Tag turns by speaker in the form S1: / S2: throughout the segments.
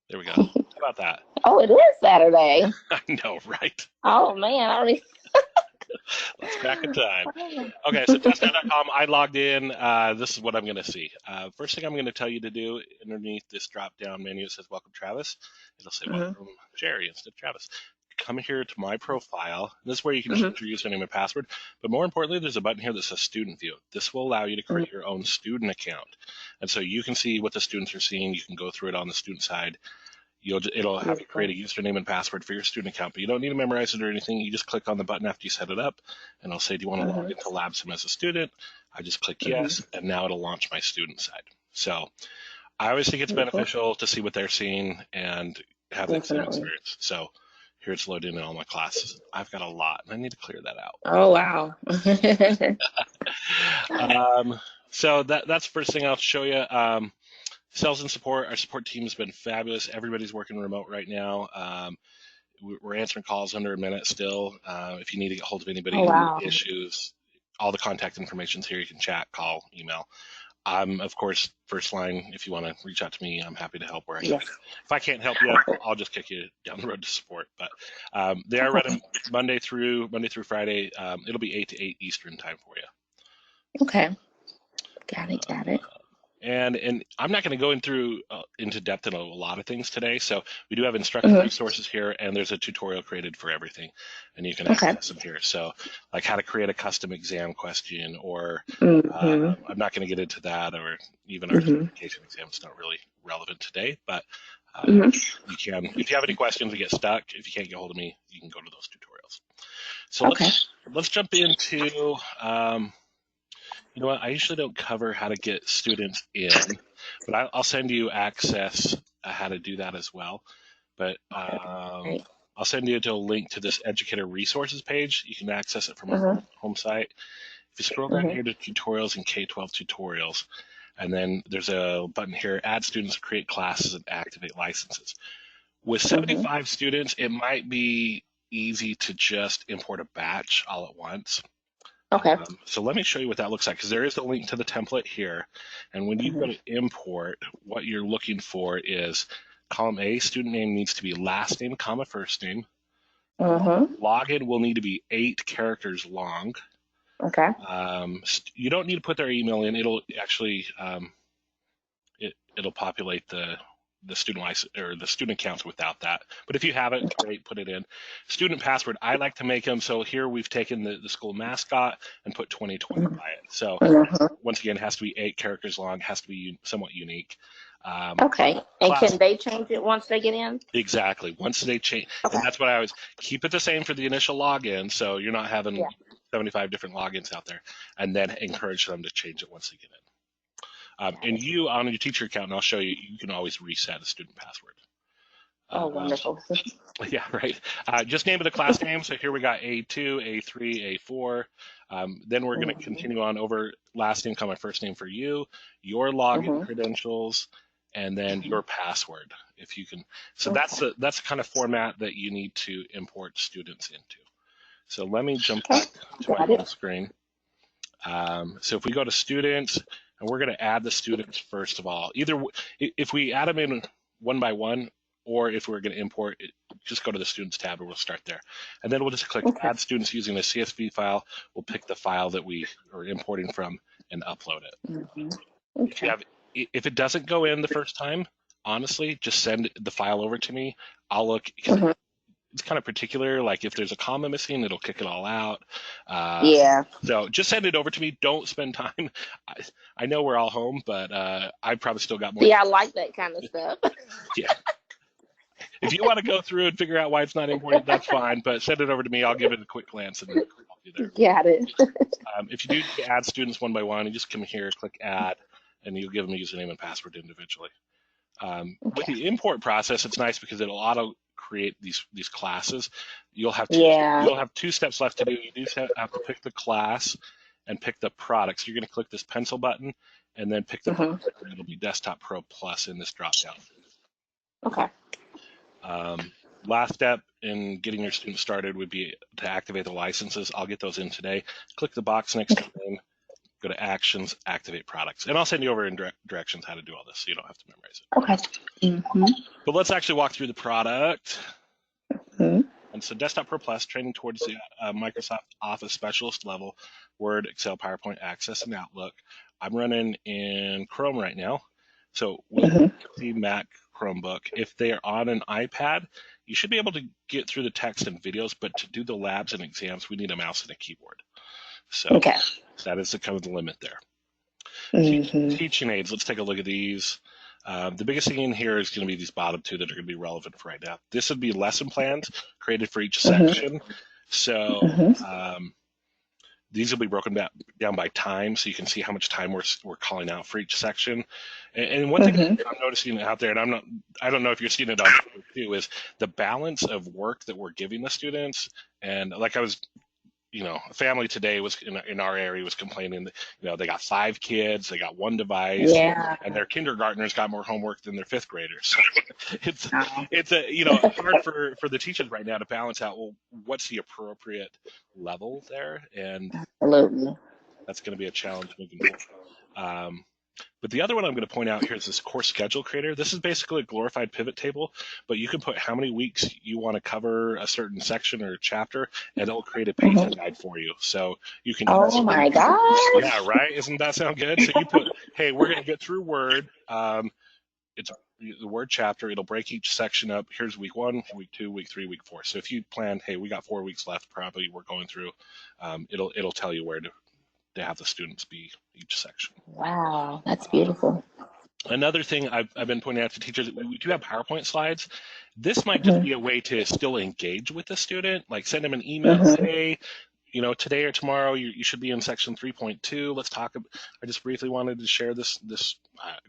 S1: There we go. How about that?
S2: Oh, it is Saturday.
S1: I know, right?
S2: Oh man, I already.
S1: Let's crack a time. Okay, so TestOut.com, I logged in. This is what I'm going to see. First thing I'm going to tell you to do underneath this drop-down menu, it says Welcome Travis. It'll say
S2: Mhm,
S1: Welcome Sherry instead of Travis. Come here to my profile. This is where you can
S2: mhm,
S1: change your username and password. But more importantly, there's a button here that says Student View. This will allow you to
S2: mhm.
S1: create your own student account. And so you can see what the students are seeing. You can go through it on the student side. It'll have you create
S2: Beautiful.
S1: a username and password for your student account, but you don't need to memorize it or anything. You just click on the button after you set it up, and it'll say, "Do you want to log
S2: Mhm,
S1: into LabSim as a student?" I just click
S2: mhm.
S1: yes, and now it'll launch my student side. So I always think it's
S2: Beautiful.
S1: beneficial to see what they're seeing and have that same
S2: Definitely.
S1: experience. So here it's loading in all my classes. I've got a lot, and I need to clear that out.
S2: Oh wow.
S1: Um, so that's the first thing I'll show you. Sales and support. Our support team has been fabulous. Everybody's working remote right now. We're answering calls under a minute still. If you need to get hold of
S2: Oh
S1: anybody,
S2: wow.
S1: issues, all the contact information's here. You can chat, call, email. I'm, of course, first line. If you want to reach out to me, I'm happy to help where I can.
S2: Yes.
S1: If I can't help you, I'll just kick you down the road to support. But they are
S2: Okay.
S1: running Monday through Friday. It'll be 8 to 8 Eastern time for you.
S2: Okay. Got it. Got it.
S1: And I'm not going to go into depth in a lot of things today. So we do have instructor
S2: Mhm.
S1: resources here, and there's a tutorial created for everything, and you can
S2: Okay.
S1: access them here. So like how to create a custom exam question, or
S2: Mhm.
S1: I'm not going to get into that, or even our
S2: Mhm.
S1: certification exam. It's not really relevant today, but
S2: Mhm.
S1: you can. If you have any questions or get stuck, if you can't get hold of me, you can go to those tutorials. So
S2: Okay.
S1: let's jump into. You know what? I usually don't cover how to get students in, but I'll send you access how to do that as well. But
S2: Great.
S1: I'll send you to a link to this educator resources page. You can access it from our
S2: Mhm.
S1: home site. If you scroll down
S2: Mhm.
S1: here to tutorials and K-12 tutorials, and then there's a button here, add students, create classes, and activate licenses. With
S2: Mhm.
S1: 75 students, it might be easy to just import a batch all at once.
S2: Okay.
S1: So let me show you what that looks like, because there is a link to the template here. And when you go
S2: Mhm.
S1: to import, what you're looking for is column A, student name needs to be last name, comma, first name.
S2: Mhm.
S1: Login will need to be 8 characters long.
S2: Okay.
S1: You don't need to put their email in. It'll actually it'll populate the student license or the student accounts without that. But if you have it, great, put it in. Student password, I like to make them so here we've taken the school mascot and put 2020
S2: Mhm.
S1: by it. So
S2: Mhm.
S1: once again, it has to be 8 characters long, has to be somewhat unique.
S2: Okay. And
S1: Class,
S2: can they change it once they get in?
S1: exactly. Once they change, and
S2: Okay.
S1: that's what I always keep it the same for the initial login, so you're not
S2: Yeah.
S1: having 75 different logins out there, and then encourage them to change it once they get in.
S2: Got
S1: And
S2: it.
S1: you on your teacher account, and I'll show you, you can always reset a student password.
S2: Oh,
S1: Um,
S2: wonderful.
S1: yeah, right. Just name of the class name. So here we got A2, A3, A4. Then we're going to
S2: Mhm.
S1: continue on over last name, comma, first name for you, your login
S2: Mhm.
S1: credentials, and then
S2: Mhm.
S1: your password, if you can. So
S2: Okay.
S1: that's the kind of format that you need to import students into. So let me jump
S2: Okay.
S1: back to my
S2: Got
S1: home
S2: it.
S1: screen. So if we go to students, and we're going to add the students first of all, either if we add them in one by one, or if we're going to import it, just go to the students tab and we'll start there. And then we'll just click
S2: Okay.
S1: add students using a CSV file. We'll pick the file that we are importing from and upload it.
S2: Mhm.
S1: If you
S2: Okay.
S1: have, if it doesn't go in the first time, honestly, just send the file over to me. I'll look because
S2: Mhm.
S1: it's kind of particular. Like if there's a comma missing, it'll kick it all out. Uh,
S2: Yeah.
S1: so just send it over to me. Don't spend time. I, I know we're all home, but I probably still got more.
S2: See, I like that kind of stuff.
S1: Yeah. If you want to go through and figure out why it's not imported, that's fine. But send it over to me. I'll give it a quick glance and I'll be there.
S2: Got it.
S1: If you do need to add students one by one, you just come here, click add, and you'll give them a username and password individually. With
S2: Okay.
S1: the import process, it's nice because it'll auto create these classes.
S2: Yeah.
S1: You'll have 2 steps left to do. You do have to pick the class and pick the product. So you're going to click this pencil button and then pick the
S2: Mhm.
S1: product, and it'll be Desktop Pro Plus in this drop down.
S2: Okay.
S1: Um, Last step in getting your student started would be to activate the licenses. I'll get those in today. Click the box next to the name, go to actions, activate products. And I'll send you over in directions how to do all this so you don't have to memorize it.
S2: Okay.
S1: But let's actually walk through the product.
S2: Mm-hmm.
S1: And so Desktop Pro Plus, training towards the Microsoft Office specialist level, Word, Excel, PowerPoint, Access, and Outlook. I'm running in Chrome right now. So we'll see Mac Chromebook. If they are on an iPad, you should be able to get through the text and videos, but to do the labs and exams, we need a mouse and a keyboard. So that is kind of the limit there. Teaching aids, let's take a look at these. The biggest thing in here is going to be these bottom two that are going to be relevant for right now. This would be lesson plans created for each section. So these will be broken down by time, so you can see how much time we're calling out for each section. And one thing I'm noticing out there, and I don't know if you're seeing it on too, is the balance of work that we're giving the students. And like I was, a family today was in our area was complaining that, they got 5 kids, they got 1 device, and their kindergartners got more homework than their 5th graders. So it's hard for the teachers right now to balance out, well, what's the appropriate level there, and that's going to be a challenge moving forward. But the other one I'm going to point out here is this course schedule creator. This is basically a glorified pivot table, but you can put how many weeks you want to cover a certain section or chapter, and it'll create a pacing guide for you. So you can.
S2: Oh my gosh!
S1: Yeah, right. Doesn't that sound good? So you put, hey, we're going to get through Word. It's the Word chapter. It'll break each section up. Here's week 1, week 2, week 3, week 4. So if you plan, hey, we got 4 weeks left, probably we're going through. It'll tell you where to have the students be each section.
S2: Wow, that's beautiful.
S1: Another thing I've been pointing out to teachers, we do have PowerPoint slides. This might just be a way to still engage with the student, like send them an email, hey, today or tomorrow you should be in section 3.2. Let's talk. I just briefly wanted to share this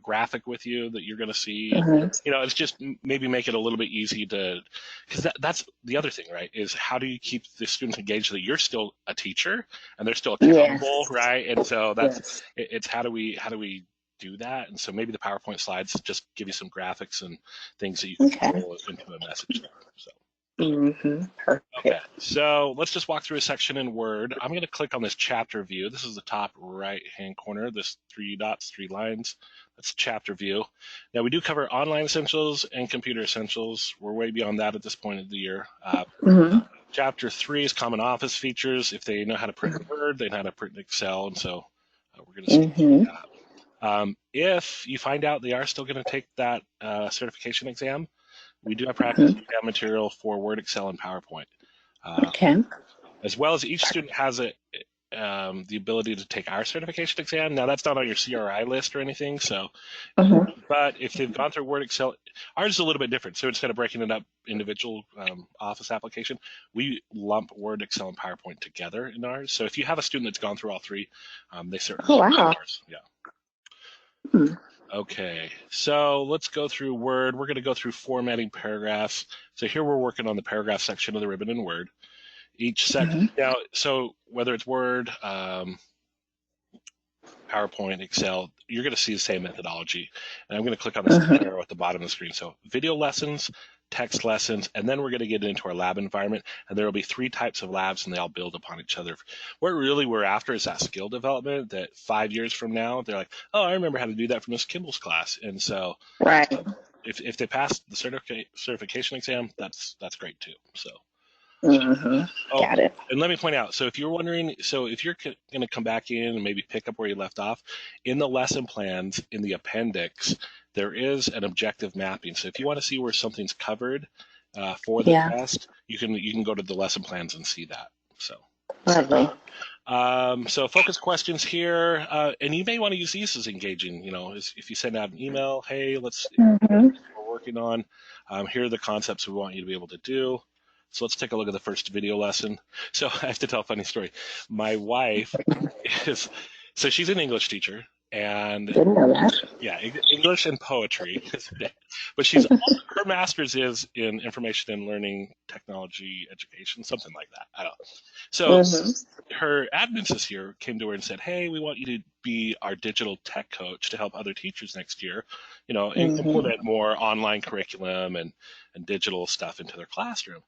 S1: graphic with you that you're going to see. It's just maybe make it a little bit easy to, because that's the other thing, right? Is how do you keep the students engaged that you're still a teacher and they're still accountable, right? And so that's it's how do we do that? And so maybe the PowerPoint slides just give you some graphics and things that you can roll into a message there. So.
S2: Perfect.
S1: Okay, so let's just walk through a section in Word. I'm going to click on this chapter view. This is the top right-hand corner, this 3 dots, 3 lines. That's chapter view. Now, we do cover online essentials and computer essentials. We're way beyond that at this point of the year. Chapter 3 is common office features. If they know how to print in Word, they know how to print in Excel, and so we're going to see that. If you find out they are still going to take that certification exam, we do have practice exam material for Word, Excel, and PowerPoint. As well as each student has the ability to take our certification exam. Now, that's not on your CRI list or anything. So, but if they've gone through Word, Excel, ours is a little bit different. So instead of breaking it up individual Office application, we lump Word, Excel, and PowerPoint together in ours. So if you have a student that's gone through all 3, they certainly ours. Yeah. Okay, so let's go through Word. We're going to go through formatting paragraphs. So here we're working on the paragraph section of the ribbon in Word. Each section, now, so whether it's Word, PowerPoint, Excel, you're going to see the same methodology. And I'm going to click on this arrow at the bottom of the screen. So video lessons, text lessons, and then we're going to get into our lab environment. And there will be 3 types of labs, and they all build upon each other. What really we're after is that skill development that 5 years from now, they're like, oh, I remember how to do that from Miss Kimball's class. And so if they pass the certification exam, that's great too. So.
S2: Got it.
S1: And let me point out, so if you're wondering, so if you're going to come back in and maybe pick up where you left off, in the lesson plans, in the appendix, there is an objective mapping. So if you want to see where something's covered for the test, you can go to the lesson plans and see that. So.
S2: Lovely.
S1: So focus questions here, and you may want to use these as engaging. If you send out an email, hey, let's we're working on. Here are the concepts we want you to be able to do. So let's take a look at the first video lesson. So I have to tell a funny story. My wife so she's an English teacher, and English and poetry. But her master's is in information and learning technology education, something like that. I don't know. So her admins this year came to her and said, hey, we want you to be our digital tech coach to help other teachers next year, implement more online curriculum and digital stuff into their classroom.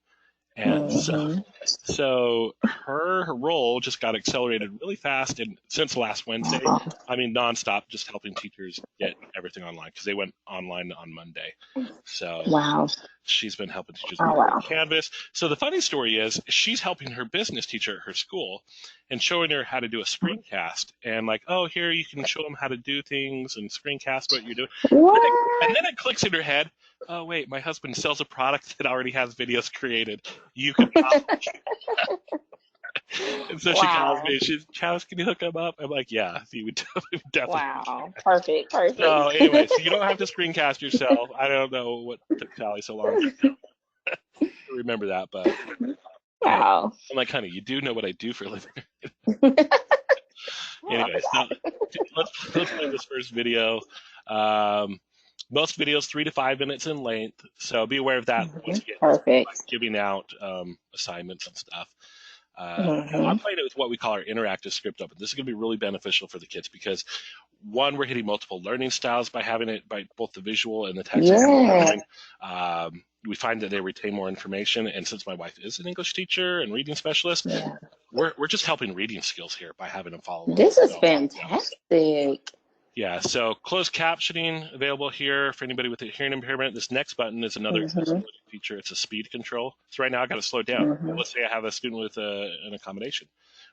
S1: And so her role just got accelerated really fast. And since last Wednesday, I mean, nonstop, just helping teachers get everything online because they went online on Monday. So
S2: Wow.
S1: she's been helping teachers
S2: Oh, wow.
S1: Canvas. So the funny story is she's helping her business teacher at her school and showing her how to do a screencast and like, oh, here you can show them how to do things and screencast what you're doing.
S2: What?
S1: And then it clicks in her head, oh, wait, my husband sells a product that already has videos created. You could probably. And so she calls me. She's, Travis, can you hook him up? I'm like, yeah, you would definitely.
S2: Wow. Perfect. Perfect.
S1: So anyway, so you don't have to screencast yourself. I don't know what took Sally so long to remember that, but
S2: Wow.
S1: I'm like, honey, you do know what I do for a living. Anyway, so let's play this first video. Most videos 3 to 5 minutes in length, so be aware of that. Once again,
S2: Perfect.
S1: like giving out assignments and stuff. I'm playing it with what we call our interactive script open. This is going to be really beneficial for the kids because, one, we're hitting multiple learning styles by having it by both the visual and the text.
S2: Yeah.
S1: We find that they retain more information, and since my wife is an English teacher and reading specialist, we're just helping reading skills here by having them follow along.
S2: This is fantastic.
S1: Yeah, so closed captioning available here for anybody with a hearing impairment. This next button is another accessibility feature. It's a speed control. So right now I got to slow down. Let's say I have a student with an accommodation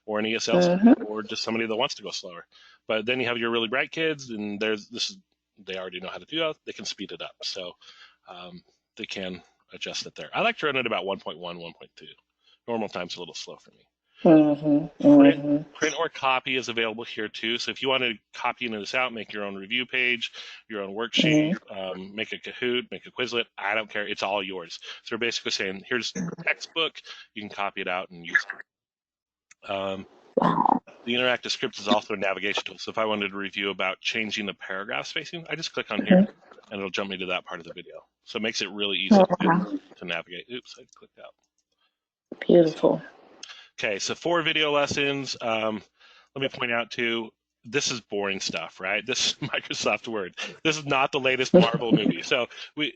S1: or an ESL student or just somebody that wants to go slower. But then you have your really bright kids, and they already know how to do that. They can speed it up. So they can adjust it there. I like to run it about 1.1, 1.2. Normal time's a little slow for me. Print or copy is available here too. So if you want to copy this out, make your own review page, your own worksheet, make a Kahoot, make a Quizlet, I don't care. It's all yours. So we're basically saying, here's a textbook. You can copy it out and use it. The interactive script is also a navigation tool. So if I wanted to review about changing the paragraph spacing, I just click on here and it'll jump me to that part of the video. So it makes it really easy to navigate. Oops, I clicked out.
S2: Beautiful.
S1: Okay, so 4 video lessons. Let me point out too, this is boring stuff, right? This is Microsoft Word. This is not the latest Marvel movie. So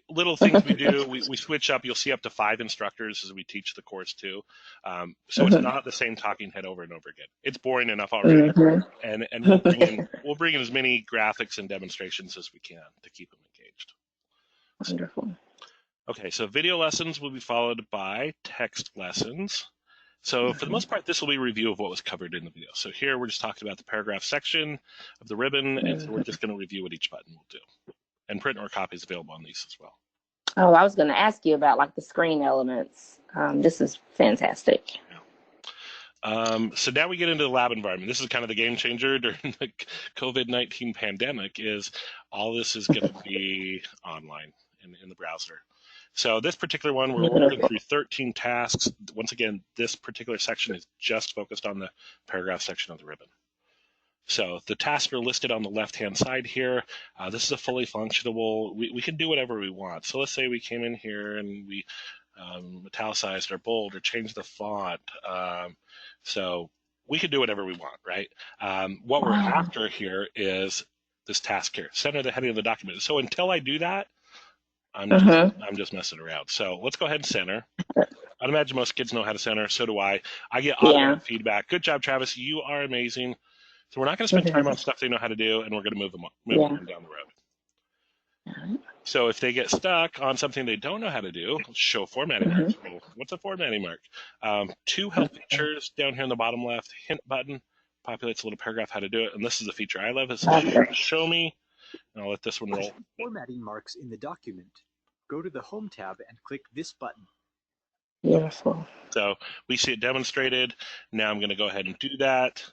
S1: little things we do, we switch up. You'll see up to 5 instructors as we teach the course too. So it's not the same talking head over and over again. It's boring enough already, and we'll bring in as many graphics and demonstrations as we can to keep them engaged.
S2: Wonderful.
S1: Okay, so video lessons will be followed by text lessons. So for the most part, this will be a review of what was covered in the video. So here we're just talking about the paragraph section of the ribbon, and so we're just going to review what each button will do. And print or copy is available on these as well.
S2: Oh, I was going to ask you about like the screen elements. This is fantastic.
S1: So now we get into the lab environment. This is kind of the game changer during the COVID-19 pandemic is all this is going to be online in the browser. So this particular one, we're working through 13 tasks. Once again, this particular section is just focused on the paragraph section of the ribbon. So the tasks are listed on the left-hand side here. This is a fully functionable, we can do whatever we want. So let's say we came in here and we italicized or bold or changed the font. So we can do whatever we want, right? What we're after here is this task here, center the heading of the document. So until I do that, I'm just messing around. So let's go ahead and center. I'd imagine most kids know how to center. So do I. I get automatic feedback. Good job, Travis. You are amazing. So we're not going to spend time on stuff they know how to do, and we're going to move them down the road. So if they get stuck on something they don't know how to do, show formatting mark. What's a formatting mark? 2 help features down here in the bottom left. Hint button populates a little paragraph how to do it. And this is a feature I love. It's show me. And I'll let this one roll.
S3: Formatting marks in the document. Go to the Home tab and click this button.
S2: Beautiful.
S1: So we see it demonstrated. Now I'm going to go ahead and do that.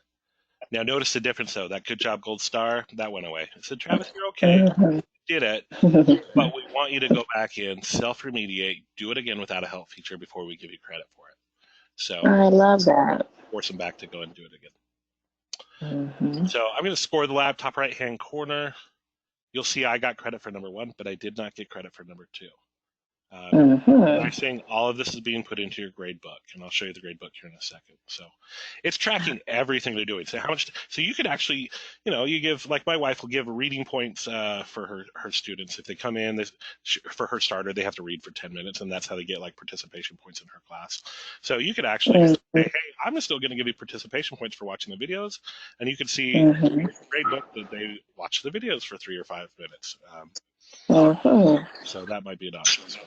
S1: Now notice the difference though. That good job gold star, that went away. I said, Travis, you're okay. Did it. But we want you to go back in, self-remediate, do it again without a help feature before we give you credit for it. So
S2: I love that.
S1: Force them back to go and do it again. So I'm going to score the lab top right-hand corner. You'll see I got credit for number 1, but I did not get credit for number 2. Nice thing, all of this is being put into your gradebook, and I'll show you the gradebook here in a second. So it's tracking everything they're doing. So how much? So you could actually, you give, like my wife will give reading points for her students if they come in. For her starter, they have to read for 10 minutes, and that's how they get like participation points in her class. So you could actually say, hey, I'm still going to give you participation points for watching the videos, and you could see in your gradebook that they watch the videos for 3 or 5 minutes. So that might be an option as well.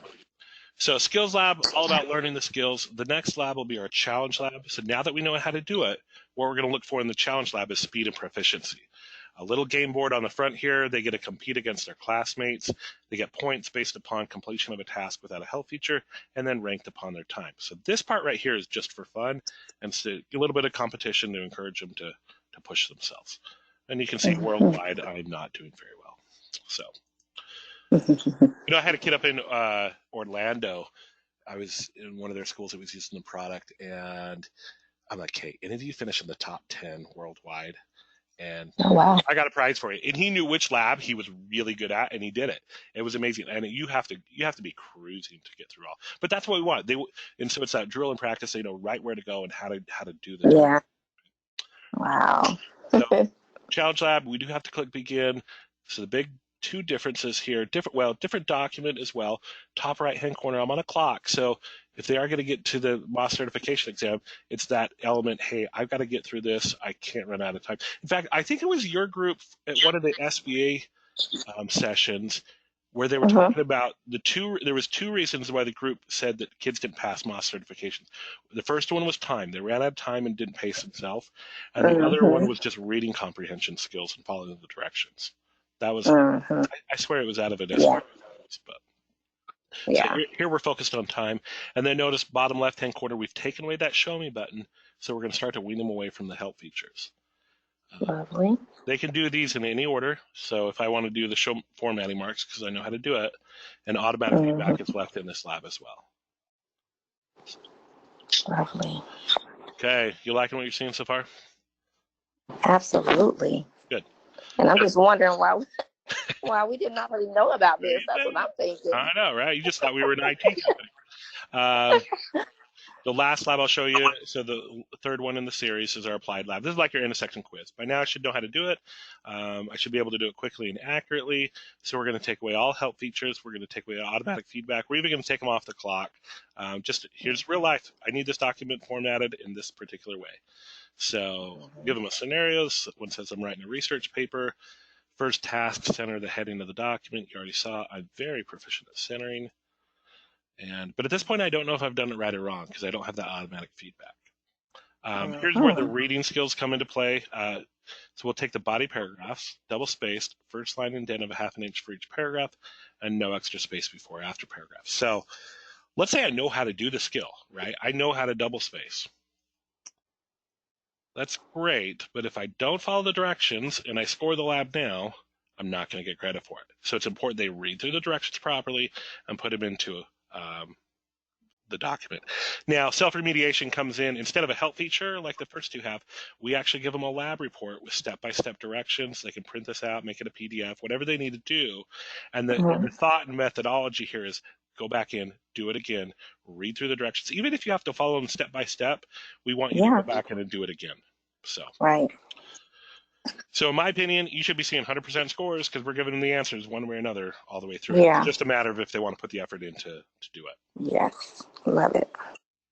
S1: So skills lab, all about learning the skills. The next lab will be our challenge lab. So now that we know how to do it, what we're going to look for in the challenge lab is speed and proficiency. A little game board on the front here. They get to compete against their classmates. They get points based upon completion of a task without a help feature, and then ranked upon their time. So this part right here is just for fun and a little bit of competition to encourage them to push themselves. And you can see worldwide, I'm not doing very well. So. I had a kid up in Orlando. I was in one of their schools that was using the product, and I'm like, hey, any of you finish in the top 10 worldwide? And I got a prize for it. And he knew which lab he was really good at, and he did it. It was amazing. And you have to be cruising to get through all. But that's what we want. And so it's that drill and practice. They know right where to go and how to do this.
S2: Yeah. Wow.
S1: So, challenge lab, we do have to click begin. So the big two differences here, different document as well. Top right-hand corner, I'm on a clock. So if they are going to get to the MOS certification exam, it's that element, hey, I've got to get through this. I can't run out of time. In fact, I think it was your group at one of the SBA sessions where they were talking about there was 2 reasons why the group said that kids didn't pass MOS certifications. The first one was time. They ran out of time and didn't pace themselves. And the other one was just reading comprehension skills and following the directions. That was, I swear it was out of an SBA. But so here we're focused on time. And then notice bottom left-hand corner, we've taken away that show me button. So we're going to start to wean them away from the help features.
S2: Lovely.
S1: They can do these in any order. So if I want to do the show formatting marks, because I know how to do it, and automatic feedback is left in this lab as well.
S2: Lovely.
S1: Okay, you liking what you're seeing so far?
S2: Absolutely.
S1: Good.
S2: And I'm just wondering why we didn't already know about this. That's what I'm thinking.
S1: I know, right? You just thought we were an IT company. The last lab I'll show you, so the third one in the series is our applied lab. This is like your intersection quiz. By now I should know how to do it. I should be able to do it quickly and accurately. So we're going to take away all help features. We're going to take away automatic feedback. We're even going to take them off the clock. Here's real life. I need this document formatted in this particular way. So give them a scenario. One says I'm writing a research paper. First task, center the heading of the document. You already saw I'm very proficient at centering. But at this point, I don't know if I've done it right or wrong because I don't have that automatic feedback. Here's where the reading skills come into play. So we'll take the body paragraphs, double spaced, first line indent of a ½ inch for each paragraph, and no extra space before or after paragraph. So let's say I know how to do the skill, right? I know how to double space. That's great, but if I don't follow the directions and I score the lab now, I'm not going to get credit for it. So it's important they read through the directions properly and put them into the document. Now, self-remediation comes in instead of a help feature like the first 2 have. We actually give them a lab report with step-by-step directions. They can print this out, make it a PDF, whatever they need to do. And the thought and methodology here is go back in, do it again, read through the directions. Even if you have to follow them step by step, we want you to go back in and do it again. So in my opinion, you should be seeing 100% scores because we're giving them the answers one way or another all the way through. It's just a matter of if they want to put the effort in to do it.
S2: Yes, love it.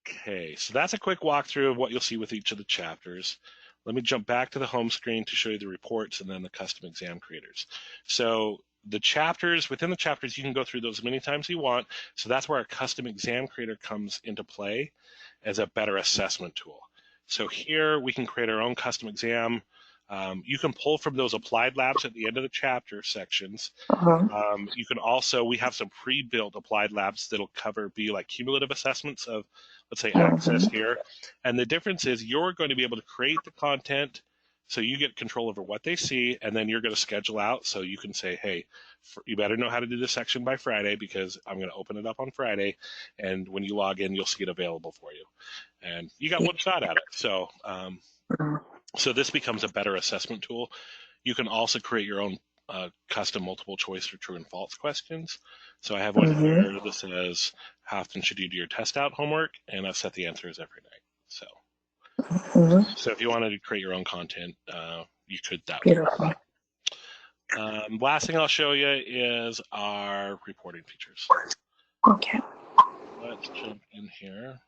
S1: Okay, so that's a quick walkthrough of what you'll see with each of the chapters. Let me jump back to the home screen to show you the reports and then the custom exam creators. So the chapters, within the chapters, you can go through those as many times as you want. So that's where our custom exam creator comes into play as a better assessment tool. So here we can create our own custom exam. You can pull from those applied labs at the end of the chapter sections. You can also, we have some pre-built applied labs that'll be like cumulative assessments of, let's say, access here. And the difference is you're going to be able to create the content so you get control over what they see, and then you're going to schedule out so you can say, hey, you better know how to do this section by Friday because I'm going to open it up on Friday, and when you log in, you'll see it available for you. And you got one shot at it. So this becomes a better assessment tool. You can also create your own custom multiple choice or true and false questions. So I have one here that says, how often should you do your TestOut homework? And I've set the answers every night. So, so if you wanted to create your own content, you could that way.
S2: Beautiful.
S1: Last thing I'll show you is our reporting features.
S2: Okay.
S1: Let's jump in here.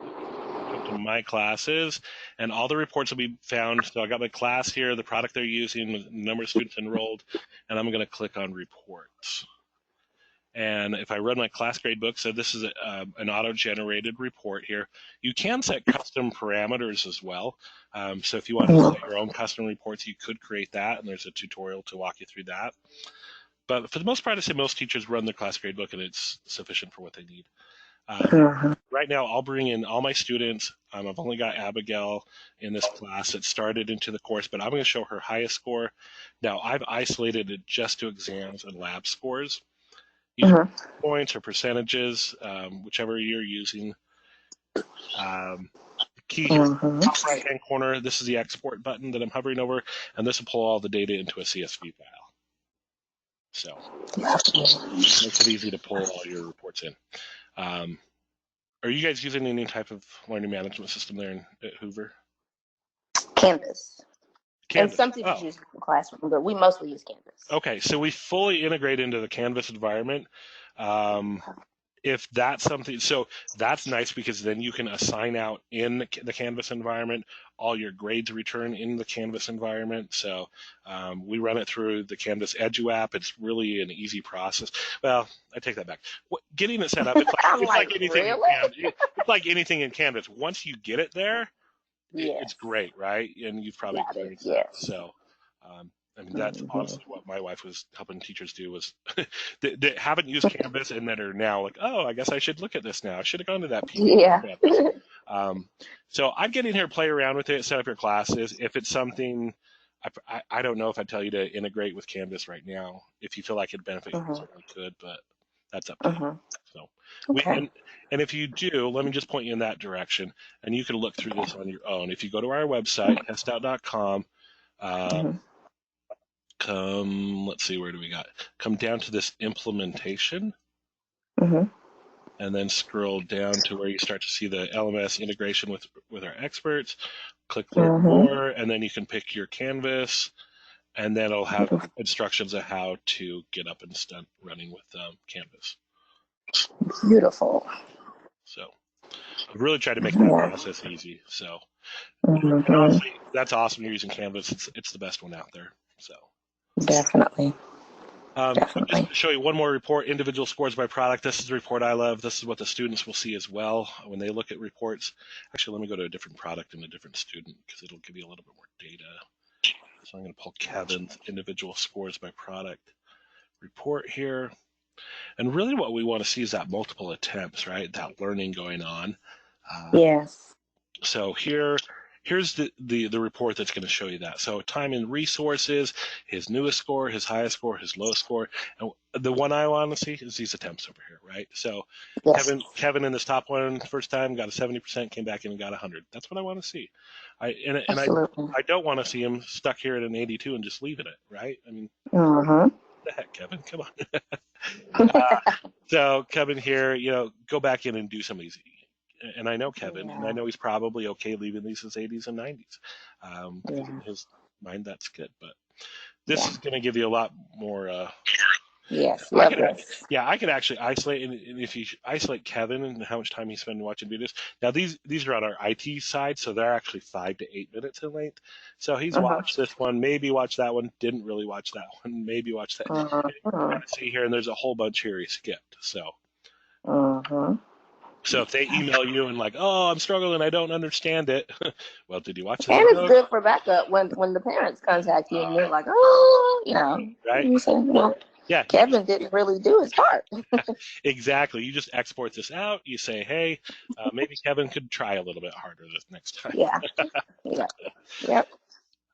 S1: Jump to my classes, and all the reports will be found. So I got my class here, the product they're using, the number of students enrolled, and I'm going to click on reports. And if I run my class gradebook, so this is an auto-generated report here. You can set custom parameters as well. So if you want to set your own custom reports, you could create that, and there's a tutorial to walk you through that. But for the most part, I say most teachers run their class gradebook, and it's sufficient for what they need. Right now, I'll bring in all my students. I've only got Abigail in this class that started into the course, but I'm going to show her highest score. Now, I've isolated it just to exams and lab scores. You can points or percentages, whichever you're using. Key here, top right-hand corner, this is the export button that I'm hovering over, and this will pull all the data into a CSV file. So makes it easy to pull all your reports in. Are you guys using any type of learning management system there at Hoover?
S2: Canvas. And some
S1: Canvas.
S2: teachers use Classroom, but we mostly use Canvas.
S1: Okay, so we fully integrate into the Canvas environment. If that's something, so that's nice because then you can assign out in the Canvas environment all your grades return in the Canvas environment. So we run it through the Canvas Edu app. It's really an easy process. Well, I take that back. Getting it set up, it's like anything. Really? It's like anything in Canvas. Once you get it there, it's great, right? And you've probably experienced that. So. I mean, that's honestly what my wife was helping teachers do was that haven't used Canvas and that are now like, oh, I guess I should look at this now. I should have gone to that PDF. So I'm getting here, play around with it, set up your classes. If it's something, I don't know if I'd tell you to integrate with Canvas right now. If you feel like it'd benefit, you certainly could, but that's up to you. So, and if you do, let me just point you in that direction, and you can look through this on your own. If you go to our website, testout.com, let's see, where do we got? Come down to this implementation, and then scroll down to where you start to see the LMS integration with our experts. Click learn more, and then you can pick your Canvas, and then it'll have instructions on how to get up and start running with Canvas.
S2: Beautiful.
S1: So I've really tried to make that process easy. So honestly, that's awesome. You're using Canvas. It's the best one out there. So.
S2: Definitely.
S1: Just to show you one more report, individual scores by product. This is the report I love. This is what the students will see as well when they look at reports. Actually, let me go to a different product and a different student because it'll give you a little bit more data. So I'm going to pull Kevin's individual scores by product report here. And really what we want to see is that multiple attempts, right? That learning going on.
S2: Yes.
S1: So here's the report that's going to show you that. So time and resources, his newest score, his highest score, his lowest score. And the one I want to see is these attempts over here, right? So Kevin in this top one, first time got a 70%, came back in and got 100. That's what I want to see. I don't want to see him stuck here at an 82 and just leaving it, right? I mean, what the heck, Kevin? Come on. So Kevin here, go back in and do some of these. And I know Kevin, and I know he's probably okay leaving these as 80s and 90s. In his mind, that's good. But this is going to give you a lot more. I could actually isolate, and if you isolate Kevin and how much time he's spending watching videos. Now, these are on our IT side, so they're actually 5 to 8 minutes in length. So he's watched this one, maybe watched that one, didn't really watch that one, maybe watched that. You can see here, and there's a whole bunch here he skipped. So. So if they email you and like, oh, I'm struggling, I don't understand it. Well, did you watch this?
S2: And it's good for backup when the parents contact you and they're like, oh,
S1: right?
S2: You say, well, Kevin didn't really do his part.
S1: Exactly. You just export this out. You say, hey, maybe Kevin could try a little bit harder this next time.
S2: Yep.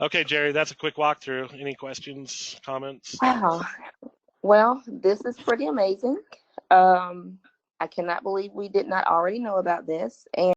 S1: Okay, Jerry, that's a quick walkthrough. Any questions, comments?
S2: Wow. Well, this is pretty amazing. I cannot believe we did not already know about this. And